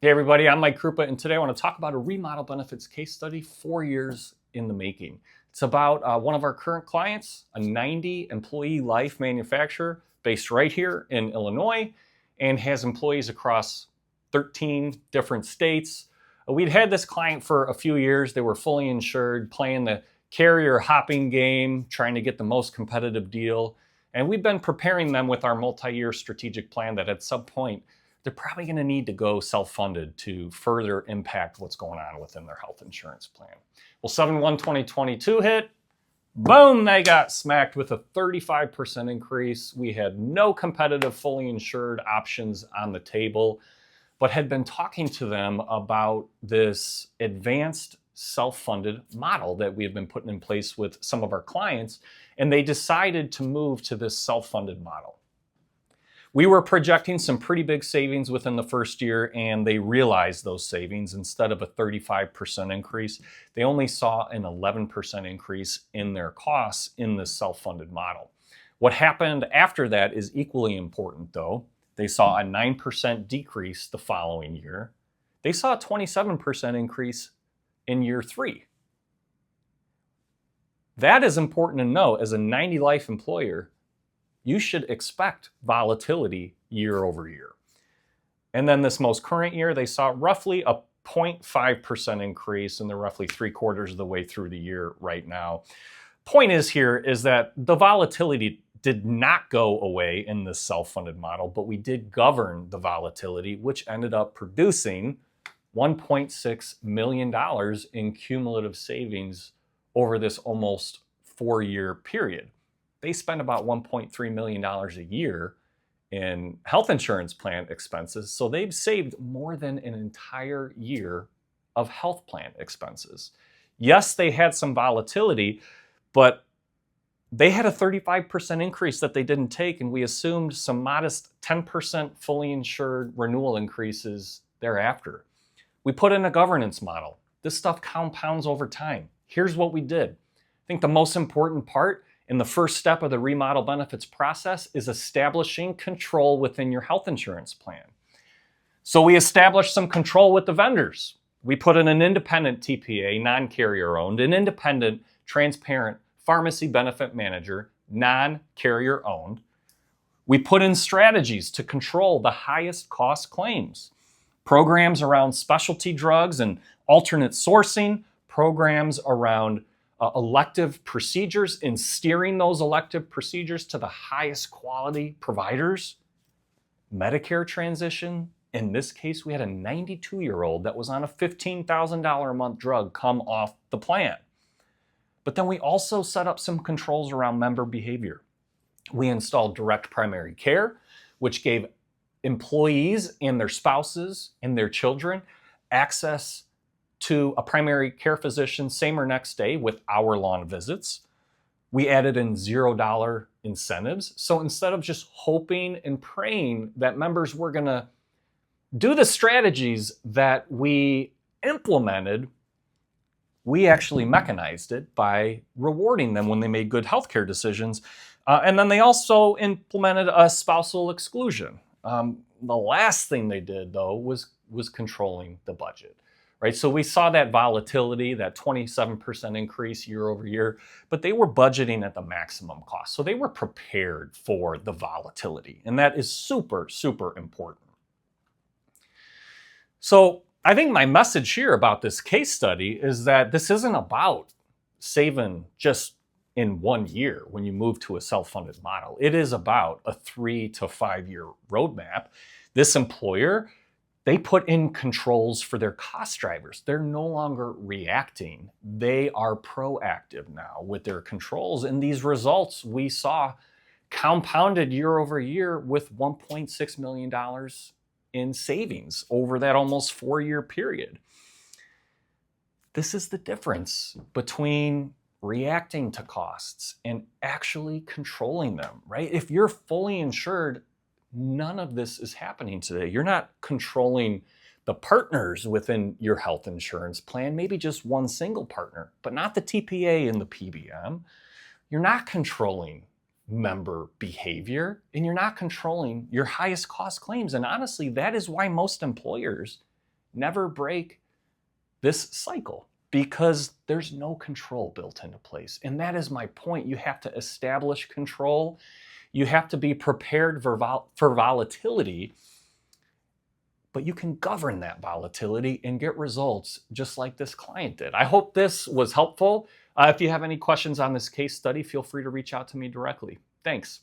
Hey everybody, I'm Mike Krupa, and today I want to talk about a remodel benefits case study 4 years in the making. It's about one of our current clients, a 90 employee life manufacturer based right here in Illinois and has employees across 13 different states. We'd had this client for a few years. They were fully insured, playing the carrier hopping game, trying to get the most competitive deal. And we've been preparing them with our multi-year strategic plan that at some point they're probably going to need to go self-funded to further impact what's going on within their health insurance plan. Well, 7/1/2022 hit. Boom, they got smacked with a 35% increase. We had no competitive fully insured options on the table, but had been talking to them about this advanced self-funded model that we have been putting in place with some of our clients, and they decided to move to this self-funded model. We were projecting some pretty big savings within the first year, and they realized those savings. Instead of a 35% increase, they only saw an 11% increase in their costs in this self-funded model. What happened after that is equally important, though. They saw a 9% decrease the following year. They saw a 27% increase in year 3. That is important to know. As a 90 life employer, you should expect volatility year over year. And then this most current year, they saw roughly a 0.5% increase, and they're roughly 3/4 of the way through the year right now. Point is here is that the volatility did not go away in this self-funded model, but we did govern the volatility, which ended up producing $1.6 million in cumulative savings over this almost 4-year period. They spend about $1.3 million a year in health insurance plan expenses, so they've saved more than an entire year of health plan expenses. Yes, they had some volatility, but they had a 35% increase that they didn't take, and we assumed some modest 10% fully insured renewal increases thereafter. We put in a governance model. This stuff compounds over time. Here's what we did. I think the most important part in the first step of the remodel benefits process is establishing control within your health insurance plan. So we established some control with the vendors. We put in an independent TPA, non-carrier owned, an independent, transparent pharmacy benefit manager, non-carrier owned. We put in strategies to control the highest cost claims, programs around specialty drugs and alternate sourcing, programs around elective procedures and steering those elective procedures to the highest quality providers. Medicare transition. In this case, we had a 92-year-old that was on a $15,000 a month drug come off the plan. But then we also set up some controls around member behavior. We installed direct primary care, which gave employees and their spouses and their children access to a primary care physician same or next day with hour-long visits. We added in $0 incentives. So instead of just hoping and praying that members were going to do the strategies that we implemented, we actually mechanized it by rewarding them when they made good healthcare decisions. And then they also implemented a spousal exclusion. The last thing they did, though, was controlling the budget. Right, so we saw that volatility, that 27% increase year over year, but they were budgeting at the maximum cost. So they were prepared for the volatility, and that is super, super important. So I think my message here about this case study is that this isn't about saving just in 1 year when you move to a self-funded model. It is about a 3 to 5 year roadmap. This employer, they put in controls for their cost drivers. They're no longer reacting. They are proactive now with their controls. And these results we saw compounded year over year with $1.6 million in savings over that almost 4-year period. This is the difference between reacting to costs and actually controlling them, right? If you're fully insured, none of this is happening today. You're not controlling the partners within your health insurance plan, maybe just one single partner, but not the TPA and the PBM. You're not controlling member behavior, and you're not controlling your highest cost claims. And honestly, that is why most employers never break this cycle because there's no control built into place. And that is my point. You have to establish control. You have to be prepared for volatility, but you can govern that volatility and get results just like this client did. I hope this was helpful. If you have any questions on this case study, feel free to reach out to me directly. Thanks.